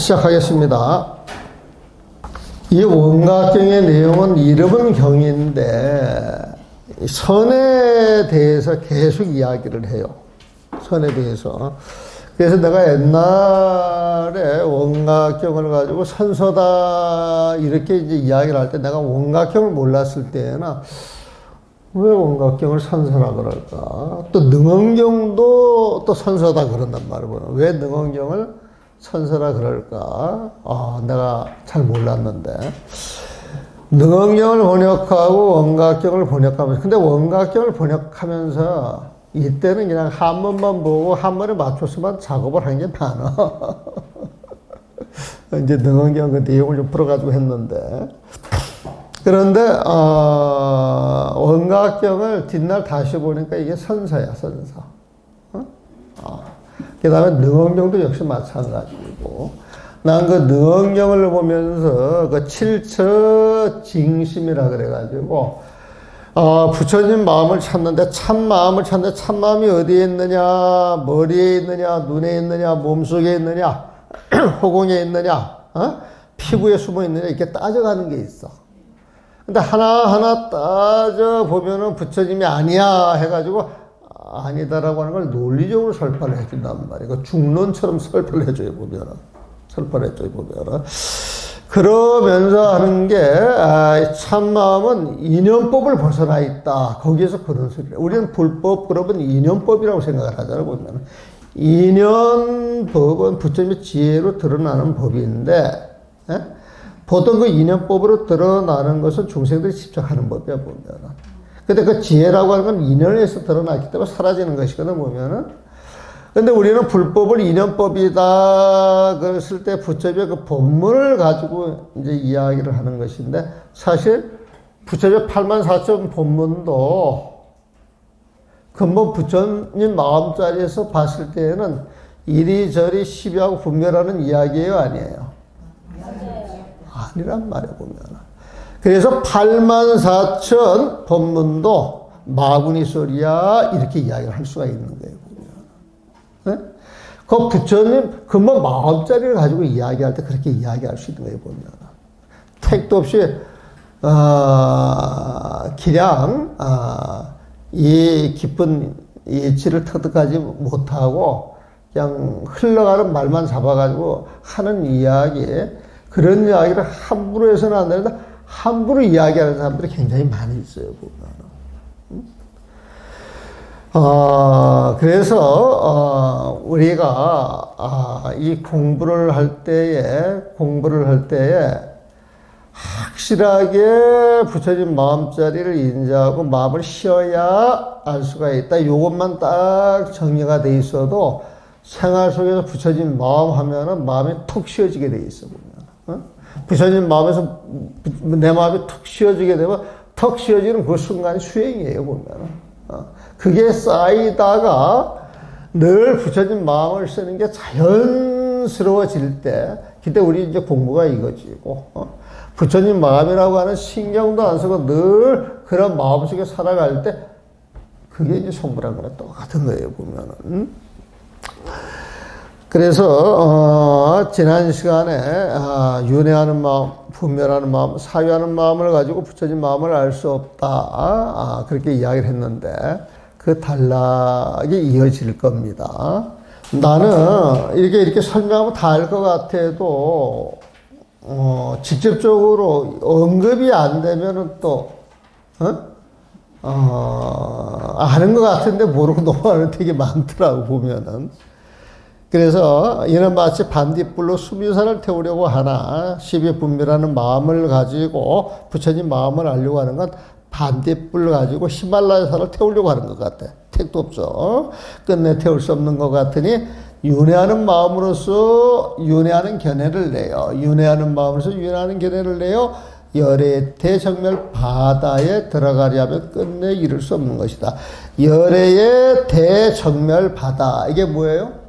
시작하겠습니다. 이 원각경의 내용은 이름은 경인데 선에 대해서 계속 이야기를 해요. 선에 대해서. 그래서 내가 옛날에 원각경을 가지고 선서다 이렇게 이제 이야기를 할 때 내가 원각경을 몰랐을 때에는 왜 원각경을 선서라 그럴까? 또 능언경도 또 선서다 그런단 말이에요. 왜 능언경을 선서라 그럴까? 내가 잘 몰랐는데. 능언경을 번역하고 원각경을 번역하면서, 근데 원각경을 번역하면서 이때는 그냥 한문만 보고 한문에 맞춰서만 작업을 한 게 많아. 이제 능언경 그 내용을 좀 풀어가지고 했는데. 그런데, 원각경을 뒷날 다시 보니까 이게 선서야, 선서. 그 다음에 능언경도 역시 마찬가지고. 난 그 능언경을 보면서 그 칠처징심이라 그래가지고, 부처님 마음을 찾는데 참 마음을 찾는데 참 마음이 어디에 있느냐, 머리에 있느냐, 눈에 있느냐, 몸속에 있느냐, 허공에 있느냐, 피부에 숨어 있느냐, 이렇게 따져가는 게 있어. 근데 하나하나 따져보면은 부처님이 아니야 해가지고 아니다라고 하는 걸 논리적으로 설파를 해준단 말이에요. 중론처럼 설파를 해줘요, 보면은. 설파를 해줘요, 보면은. 그러면서 하는 게, 참마음은 인연법을 벗어나 있다. 거기에서 그런 소리를. 우리는 불법, 그러면 인연법이라고 생각을 하잖아요, 보면은. 인연법은 부처님의 지혜로 드러나는 법인데, 보통 그 인연법으로 드러나는 것은 중생들이 직접 하는 법이야, 보면은. 근데 그 지혜라고 하는 건 인연에서 드러났기 때문에 사라지는 것이거든, 보면은. 근데 우리는 불법을 인연법이다, 그랬을 때 부처님의 그 본문을 가지고 이제 이야기를 하는 것인데, 사실 부처님의 84,000 본문도 근본 부처님 마음자리에서 봤을 때에는 이리저리 시비하고 분별하는 이야기예요, 아니에요? 아니란 말이에요, 보면. 그래서 84,000 법문도 마구니 소리야 이렇게 이야기를 할 수가 있는 거예요, 보면. 네? 그 부처님 근본 마음자리를 가지고 이야기할 때 그렇게 이야기할 수 있는 거예요, 보면. 택도 없이 기량 이 깊은 이치를 터득하지 못하고 그냥 흘러가는 말만 잡아가지고 하는 이야기, 그런 이야기를 함부로 해서는 안 되는데 함부로 이야기하는 사람들이 굉장히 많이 있어요, 보면. 그래서 우리가 이 공부를 할 때에 확실하게 부처님 마음자리를 인지하고 마음을 쉬어야 알 수가 있다. 요것만 딱 정리가 돼 있어도 생활 속에서 부처님 마음 하면은 마음이 툭 쉬어지게 돼 있어, 보면. 부처님 마음에서 내 마음이 툭 쉬어지게 되면 턱 쉬어지는 그 순간이 수행이에요, 보면. 그게 쌓이다가 늘 부처님 마음을 쓰는 게 자연스러워질 때, 그때 우리 이제 공부가 이거지고, 부처님 마음이라고 하는 신경도 안 쓰고 늘 그런 마음 속에 살아갈 때, 그게 이제 성불한 거랑 똑같은 거예요, 보면은. 그래서 지난 시간에 윤회하는 마음, 분별하는 마음, 사유하는 마음을 가지고 부처님 마음을 알 수 없다, 그렇게 이야기를 했는데 그 단락이 이어질 겁니다. 나는 이렇게 설명하면 다 알 것 같아도 직접적으로 언급이 안 되면은 또 아는 것 같은데 모르고 넘어가는 되게 많더라고, 보면은. 그래서 이는 마치 반딧불로 수미산을 태우려고 하나, 십이분별하는 마음을 가지고 부처님 마음을 알려고 하는 건 반딧불 가지고 히말라야산을 태우려고 하는 것 같아. 택도 없어. 끝내 태울 수 없는 것 같으니 윤회하는 마음으로서 윤회하는 견해를 내요. 윤회하는 마음으로서 윤회하는 견해를 내요. 열의 대정멸 바다에 들어가려면 끝내 이룰 수 없는 것이다. 열의 대정멸 바다, 이게 뭐예요?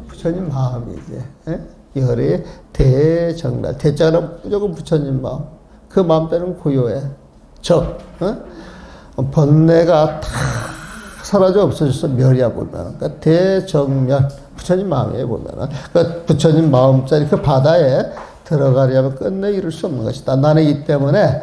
부처님 마음이지. 열의 대정멸. 대자는 무조건 부처님 마음. 그 마음 때는 고요해. 번뇌가 다 사라져 없어져서 멸이야 보면. 그러니까 대정멸. 부처님 마음에 보면은. 그 부처님 마음자리 그 바다에 들어가려면 끝내 이룰 수 없는 것이다. 나는 이 때문에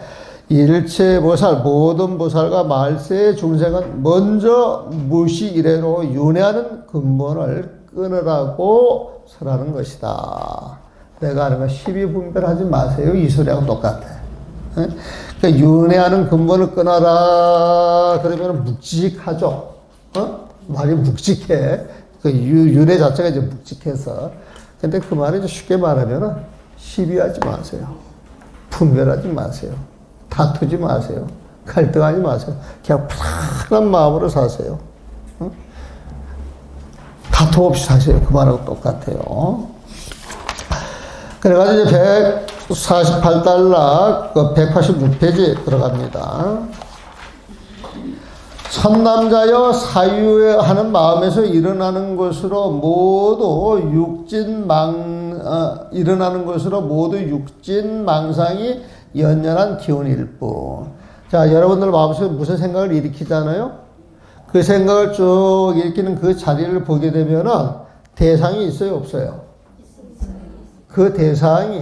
일체 보살, 모든 보살과 말세의 중생은 먼저 무시 이래로 윤회하는 근본을 끊으라고 설하는 것이다. 내가 하는 거 시비 분별하지 마세요. 이 소리하고 똑같아. 그러니까 윤회하는 근본을 끊어라. 그러면 묵직하죠. 말이 묵직해. 그 윤회 자체가 이제 묵직해서. 근데 그 말을 이제 쉽게 말하면은 시비하지 마세요. 분별하지 마세요. 다투지 마세요. 갈등하지 마세요. 그냥 편안한 마음으로 사세요. 다툼 없이 사세요. 그 말하고 똑같아요. 그래가지고 이제 148달러, 186페이지 들어갑니다. 선남자여 사유하는 마음에서 일어나는 것으로 모두 일어나는 것으로 모두 육진망상이 연연한 기운일 뿐. 자, 여러분들 마음속에 무슨 생각을 일으키잖아요? 그 생각을 쭉 일으키는 그 자리를 보게 되면은 대상이 있어요, 없어요? 그 대상이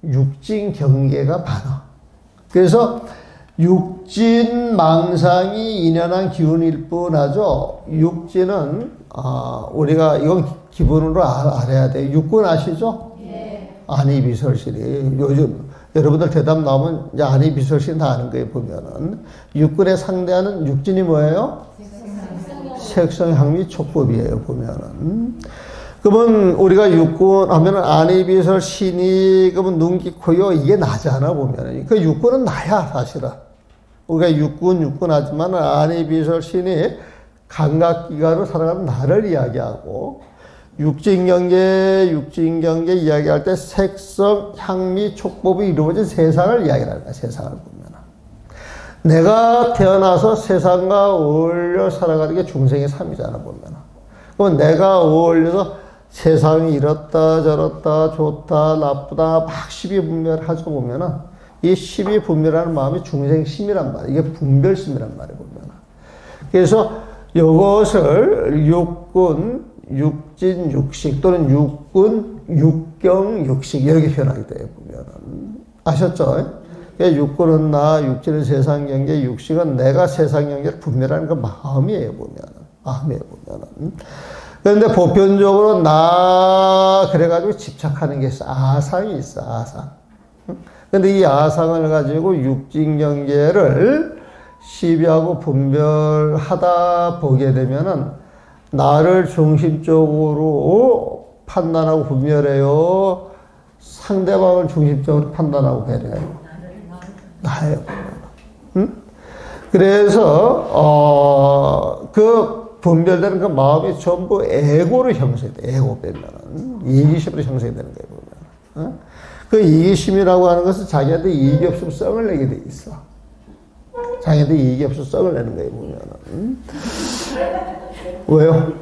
육진 경계가 많아. 그래서 육진 망상이 인연한 기운일 뿐하죠. 육진은 우리가 이건 기본으로 알아야 돼요. 육군 아시죠? 예. 안이비설실이 요즘 여러분들 대답 나오면 안이비설실 다 아는 거예요. 보면은 육군에 상대하는 육진이 뭐예요? 색성향미 촉법이에요. 보면은. 그러면 우리가 육군 하면은 안이비설 신이 그러면 눈기 코요 이게 나잖아 보면은. 그 육군은 나야 사실은. 우리가 육군 하지만 안이비설 신이 감각기관으로 살아가는 나를 이야기하고 육진경계 이야기할 때 색성, 향미, 촉법이 이루어진 세상을 이야기하는 거야. 세상을 보면. 내가 태어나서 세상과 어울려 살아가는 게 중생의 삶이잖아 보면. 그럼 내가 어울려서 세상이 이렇다 저렇다 좋다 나쁘다 막 시비분별하죠 보면은 이 시비분별하는 마음이 중생심이란 말이에요. 이게 분별심이란 말이에요 보면. 그래서 이것을 육군, 육진, 육식 또는 육군, 육경, 육식 이렇게 표현하게 돼요 보면은. 아셨죠? 육군은 나, 육진은 세상경계, 육식은 내가 세상경계를 분별하는 그 마음이에요 보면은. 마음이에요 보면은. 그런데 보편적으로 나 그래가지고 집착하는 게 있어. 아상이 있어. 아상. 근데 이 아상을 가지고 육진경계를 시비하고 분별하다 보게 되면은 나를 중심적으로 판단하고 분별해요. 상대방을 중심적으로 판단하고 배려해요. 나예요. 응? 그래서 그 분별되는 그 마음이 전부 에고로 형성돼. 에고 빼면은 이기심으로 형성이 되는 거예요. 보면. 그 이기심이라고 하는 것은 자기한테 이익이 없으면 썩을 내게 돼 있어. 자기한테 이익이 없으면 썩을 내는 거예요. 보면은. 왜요?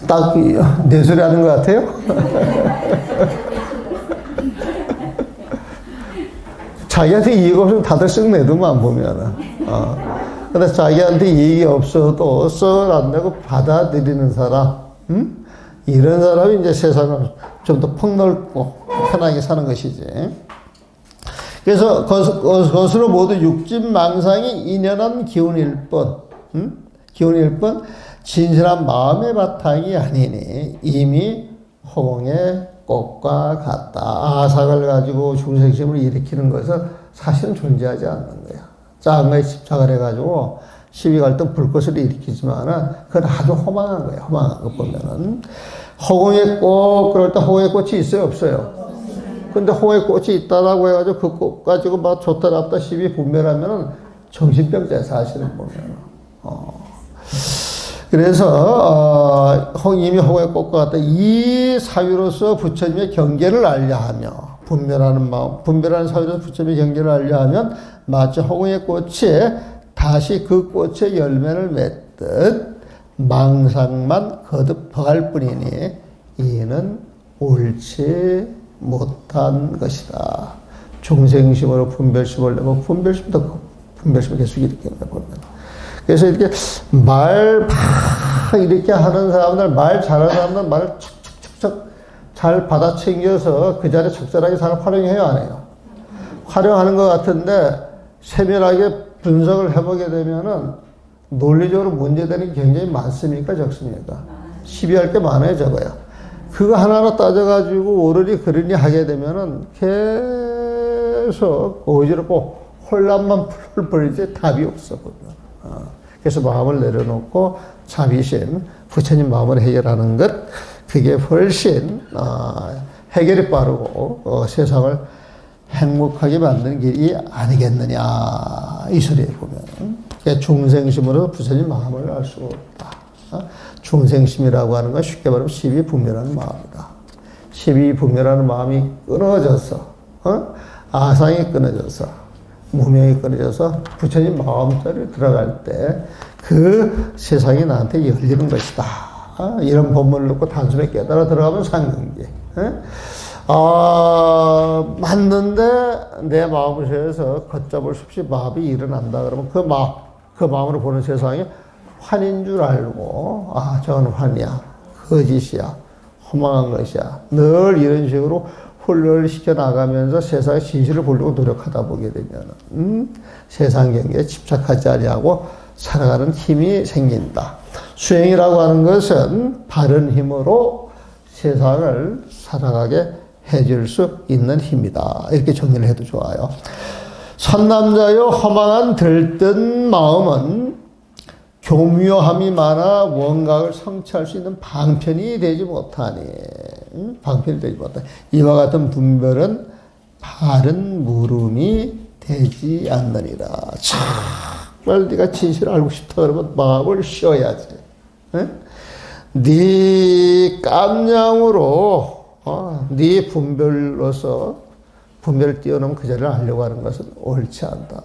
딱 내 소리 하는 것 같아요? 자기한테 이익 없으면 다들 썩 내더만 보면은. 근데 자기한테 이익이 없어도 썩을 안 내고 받아들이는 사람, 이런 사람이 이제 세상을 좀 더 폭넓고 편하게 사는 것이지. 그래서 그것으로 모두 육진망상이 인연한 기운일 뿐, 기운일 뿐 진실한 마음의 바탕이 아니니 이미 호봉의 꽃과 같다. 아상을 가지고 중생심을 일으키는 것은 사실은 존재하지 않는 거야. 작은 거에 집착을 해가지고 시비 갈등 불꽃을 일으키지만은 그건 아주 허망한 거예요. 허망한 거 보면은. 허공의 꽃, 그럴 때 허공의 꽃이 있어요? 없어요? 근데 허공의 꽃이 있다라고 해가지고 그 꽃 가지고 막 좋다 나쁘다 시비 분별하면은 정신병자야, 사실은 보면은. 그래서, 이미 허공의 꽃과 같다. 이 사유로서 부처님의 경계를 알려 하며, 분별하는 마음, 분별하는 사유로서 부처님의 경계를 알려 하면, 마치 허공의 꽃이 다시 그 꽃의 열매를 맺듯 망상만 거듭 더할 뿐이니 이는 옳지 못한 것이다. 중생심으로 분별심을 내고 분별심도 분별심을 계속 일으키는 거야, 보면. 그래서 이렇게 말 막 이렇게 하는 사람들, 말 잘하는 사람들 말을 척척척척 잘 받아챙겨서 그 자리에 적절하게 잘 활용해요, 안 해요? 활용하는 것 같은데 세밀하게 분석을 해보게 되면은 논리적으로 문제되는 게 굉장히 많습니까, 적습니까? 시비할 게 많아요, 적어요. 그거 하나하나 따져가지고 오르니 그러니 하게 되면은 계속 어지럽고 혼란만 풀어버리지 답이 없어, 보면. 그래서 마음을 내려놓고 자비심, 부처님 마음을 해결하는 것, 그게 훨씬 해결이 빠르고 세상을 행복하게 만드는 길이 아니겠느냐, 이 소리에 보면. 중생심으로 부처님 마음을 알 수가 없다. 중생심이라고 하는 건 쉽게 말하면 십이분별하는 마음이다. 십이분별하는 마음이 끊어져서, 아상이 끊어져서, 무명이 끊어져서 부처님 마음자리에 들어갈 때 그 세상이 나한테 열리는 것이다. 이런 본문을 놓고 단숨에 깨달아 들어가면 상경계. 맞는데 내 마음을 세워서 걷잡을 수 없이 마음이 일어난다. 그러면 그 마음으로 보는 세상이 환인 줄 알고, 저건 환이야, 거짓이야, 허망한 것이야. 늘 이런 식으로 혼란을 시켜 나가면서 세상의 진실을 보려고 노력하다 보게 되면 세상 경계에 집착하지 아니하고 살아가는 힘이 생긴다. 수행이라고 하는 것은 바른 힘으로 세상을 살아가게 해줄 수 있는 힘이다. 이렇게 정리를 해도 좋아요. 선남자여 허망한 들뜬 마음은 교묘함이 많아 원각을 성취할 수 있는 방편이 되지 못하니. 방편이 되지 못하니. 이와 같은 분별은 바른 물음이 되지 않느니라. 정말 네가 진실을 알고 싶다 그러면 마음을 쉬어야지. 네 깜냥으로 네 분별로서 분별을 뛰어넘은 그 자리를 알려고 하는 것은 옳지 않다.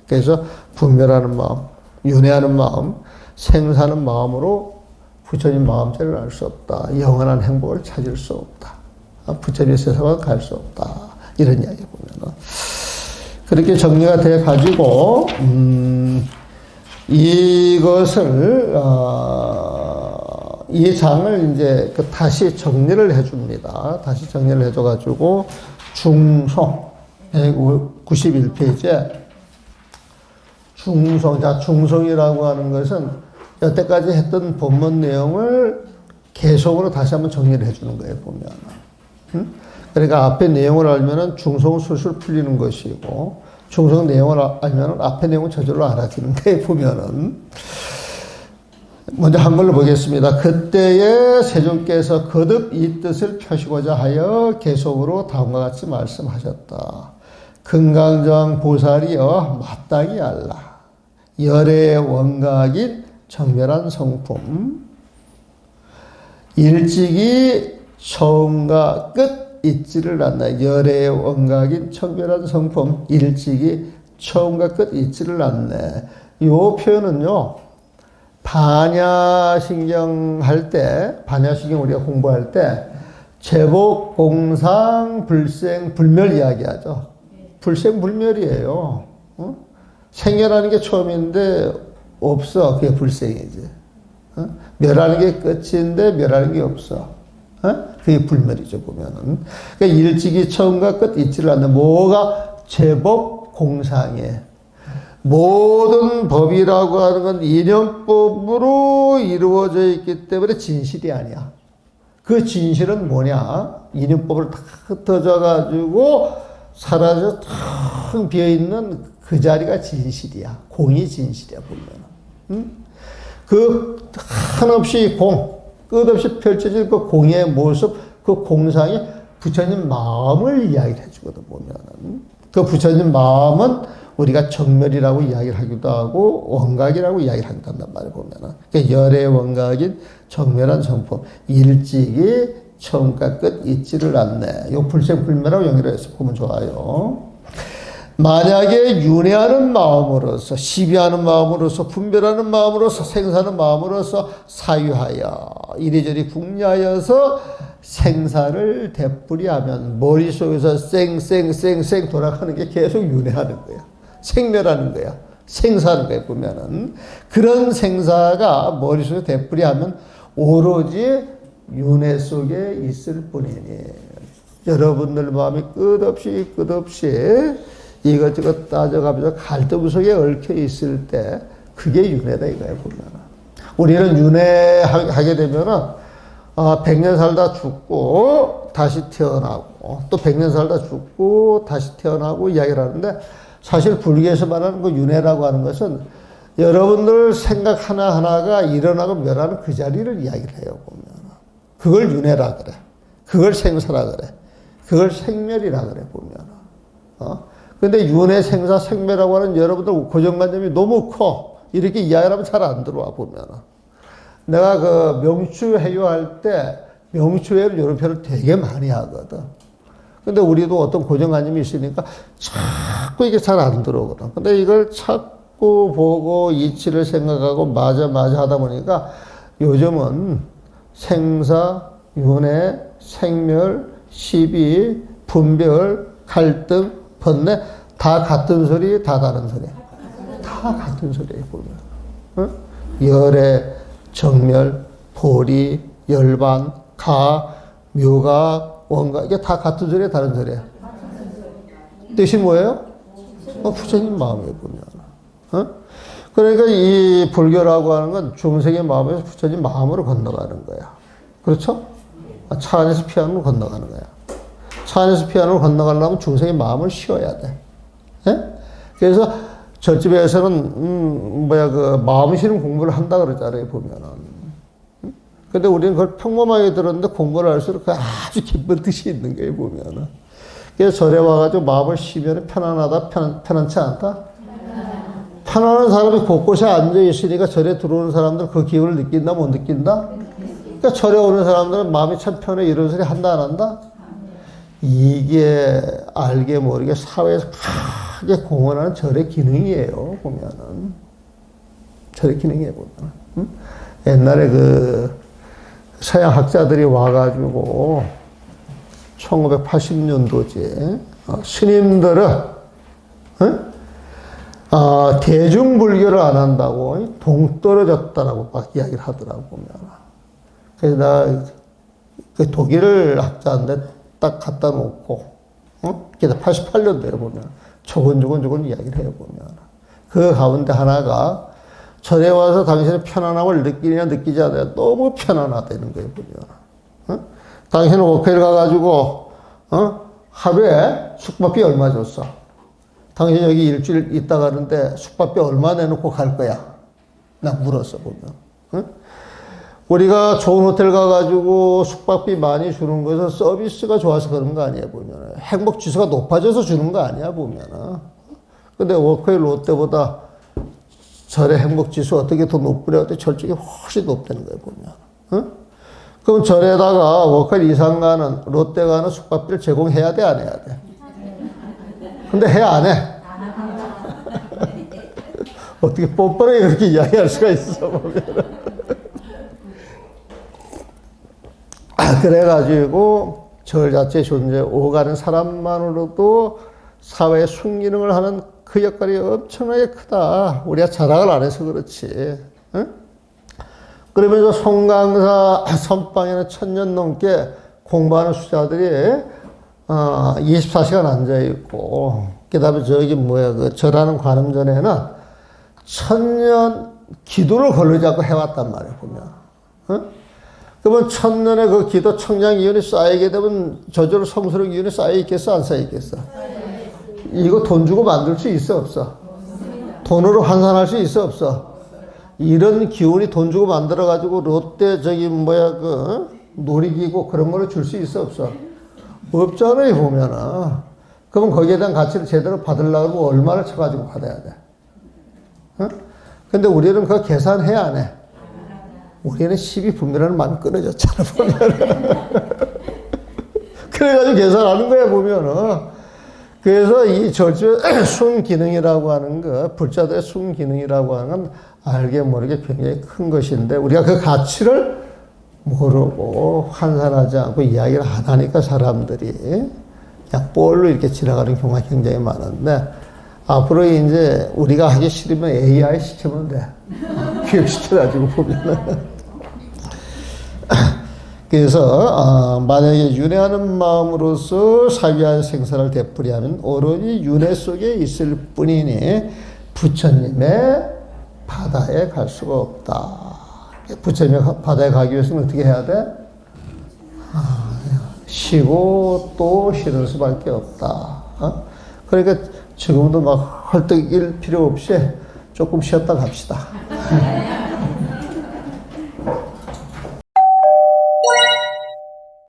그래서 분별하는 마음, 윤회하는 마음, 생사하는 마음으로 부처님 마음자리를 알 수 없다. 영원한 행복을 찾을 수 없다. 부처님의 세상을 갈 수 없다. 이런 이야기 보면은 그렇게 정리가 돼 가지고 이것을 이 장을 이제 다시 정리를 해줍니다. 다시 정리를 해줘가지고 중송 191페이지에 중송, 자, 중송이라고 하는 것은 여태까지 했던 본문 내용을 계속으로 다시 한번 정리를 해주는 거예요, 보면. 그러니까 앞에 내용을 알면은 중송은 술술 풀리는 것이고, 중송 내용을 알면은 앞에 내용은 저절로 알아지는데, 보면은. 먼저 한글로 보겠습니다. 그때에 세존께서 거듭 이 뜻을 펴시고자 하여 계속으로 다음과 같이 말씀하셨다. 금강정 보살이여 마땅히 알라. 열의 원각인 정멸한 성품, 일찍이 처음과 끝 잊지를 않나. 열의 원각인 정멸한 성품, 일찍이 처음과 끝 잊지를 않네. 이 표현은요, 반야신경 할 때, 반야신경 우리가 공부할 때, 제복, 공상, 불생, 불멸 이야기하죠. 불생, 불멸이에요. 생애라는 게 처음인데 없어. 그게 불생이지. 멸하는 게 끝인데 멸하는 게 없어. 그게 불멸이죠, 보면은. 그러니까 일찍이 처음과 끝 잊지를 않는. 뭐가 제법 공상에. 모든 법이라고 하는 건 인연법으로 이루어져 있기 때문에 진실이 아니야. 그 진실은 뭐냐? 인연법을 탁 흩어져가지고 사라져 텅 비어있는 그 자리가 진실이야. 공이 진실이야, 보면. 그 한없이 공, 끝없이 펼쳐질 그 공의 모습, 그 공상이 부처님 마음을 이야기를 해주거든, 보면은. 그 부처님 마음은 우리가 정멸이라고 이야기를 하기도 하고 원각이라고 이야기를 한단 말이에요, 보면은. 그러니까 열의 원각인 정멸한 성품, 일찍이 처음과 끝 잊지를 않네. 요 불생불멸하고 연결해서 보면 좋아요. 만약에 윤회하는 마음으로서, 시비하는 마음으로서, 분별하는 마음으로서, 생사하는 마음으로서 사유하여 이리저리 궁리하여서 생사를 되풀이하면 머릿속에서 쌩쌩쌩쌩 돌아가는 게 계속 윤회하는 거야. 생멸하는 거야. 생사하는 거야, 보면은. 그런 생사가 머릿속에 되풀이하면 오로지 윤회 속에 있을 뿐이니. 여러분들 마음이 끝없이 이것저것 따져가면서 갈등 속에 얽혀 있을 때 그게 윤회다 이거야, 보면은. 우리는 윤회하게 되면은 100년 살다 죽고 다시 태어나고 또 100년 살다 죽고 다시 태어나고 이야기를 하는데 사실 불교에서 말하는 그 윤회라고 하는 것은 여러분들 생각 하나하나가 일어나고 멸하는 그 자리를 이야기를 해요, 보면. 그걸 윤회라 그래. 그걸 생사라 그래. 그걸 생멸이라 그래, 보면. 근데 윤회, 생사, 생멸이라고 하는 여러분들 고정관념이 너무 커. 이렇게 이야기를 하면 잘 안 들어와, 보면. 내가 그 명추회유할 때 명추회를 이런 표현을 되게 많이 하거든. 근데 우리도 어떤 고정관념이 있으니까 자꾸 이게 잘 안 들어오거든. 근데 이걸 자꾸 보고 이치를 생각하고 맞아 하다 보니까 요즘은 생사, 윤회, 생멸, 시비, 분별, 갈등, 번뇌 다 같은 소리, 다 다른 소리. 다 같은 소리예요, 보면. 응? 열애, 정멸, 보리, 열반, 가, 묘가, 원가 이게 다 같은 소리야, 다른 소리야? 뜻이 뭐예요? 부처님 마음이에요, 보면. 어? 그러니까 이 불교라고 하는 건 중생의 마음에서 부처님 마음으로 건너가는 거야. 그렇죠? 차 안에서 피아노로 건너가는 거야. 차 안에서 피아노로 건너가려면 중생의 마음을 씌워야 돼. 예? 그래서 절집에서는 그 마음 쉬는 공부를 한다 그러잖아요, 보면은. 근데 우리는 그걸 평범하게 들었는데 공부를 할수록 그 아주 깊은 뜻이 있는 거예요, 보면은. 그래서 절에 와가지고 마음을 쉬면 편안하다, 편안치 않다? 편안한 사람이 곳곳에 앉아있으니까 절에 들어오는 사람들 그 기운을 느낀다, 못 느낀다? 그러니까 절에 오는 사람들은 마음이 참 편해, 이런 소리 한다, 안 한다? 이게 알게 모르게 사회에서 크게 공헌하는 절의 기능이에요, 보면은. 절의 기능이에요, 보면은. 응? 옛날에 그 서양 학자들이 와가지고 1980년도지 스님들은 대중불교를 안 한다고 동떨어졌다라고 막 이야기를 하더라고, 보면. 그래서 나 그 독일 학자인데 딱 갖다 놓고, 그게 88년도에 보면 조곤조곤 이야기를 해요, 보면. 그 가운데 하나가 절에 와서 당신은 편안함을 느끼느냐 느끼지 않느냐 너무 편안하다는 거예요, 보면. 당신은 오케이를 가가지고 하루에 숙박비 얼마 줬어? 당신 여기 일주일 있다 가는데 숙박비 얼마 내놓고 갈 거야? 나 물었어, 보면. 우리가 좋은 호텔 가가지고 숙박비 많이 주는 것은 서비스가 좋아서 그런 거 아니야, 보면. 행복 지수가 높아져서 주는 거 아니야, 보면. 근데 워커힐 롯데보다 절의 행복 지수 어떻게 더 높으려? 그랬더니 절쪽이 훨씬 높다는 거예요, 보면. 그럼 절에다가 워커힐 이상 가는, 롯데 가는 숙박비를 제공해야 돼, 안 해야 돼? 근데 해, 안 해? 어떻게 뻔뻔하게 그렇게 이야기할 수가 있어, 보면. 그래가지고 절 자체 존재 오가는 사람만으로도 사회의 순기능을 하는 그 역할이 엄청나게 크다. 우리가 자랑을 안 해서 그렇지. 응? 그러면서 송강사 선방에는 1000년 넘게 공부하는 수자들이 24시간 앉아있고, 그 다음에 저기 그 절하는 관음전에는 1000년 기도를 걸르지 않고 해왔단 말이에요, 보면. 응? 그러면 1000년의 그 기도 청량 기운이 쌓이게 되면 저절로 성스러운 기운이 쌓여있겠어, 안 쌓여있겠어? 이거 돈 주고 만들 수 있어, 없어? 돈으로 환산할 수 있어, 없어? 이런 기운이 돈 주고 만들어가지고 롯데 놀이기구 그런 거를 줄 수 있어, 없어? 없잖아요, 보면은. 그럼 거기에 대한 가치를 제대로 받으려고 얼마를 쳐가지고 받아야 돼? 어? 근데 우리는 그거 계산해야 안 해? 우리는 12분별하는 마음이 끊어졌잖아, 보면은. 그래가지고 계산하는 거야, 보면은. 그래서 이 절주의 순기능이라고 하는 거, 불자들의 순기능이라고 하는 건 알게 모르게 굉장히 큰 것인데, 우리가 그 가치를 모르고 환산하지 않고 이야기를 안 하니까 사람들이 그냥 볼로 이렇게 지나가는 경우가 굉장히 많은데, 앞으로 이제 우리가 하기 싫으면 AI 시키면 돼. 교육시켜가지고 보면은. 그래서 만약에 윤회하는 마음으로서 사유한 생사를 되풀이하면 오로지 윤회 속에 있을 뿐이니 부처님의 바다에 갈 수가 없다. 부처님의 바다에 가기 위해서는 어떻게 해야 돼? 쉬고 또 쉬는 수밖에 없다. 그러니까 지금도 막 헐떡일 필요 없이 조금 쉬었다 갑시다.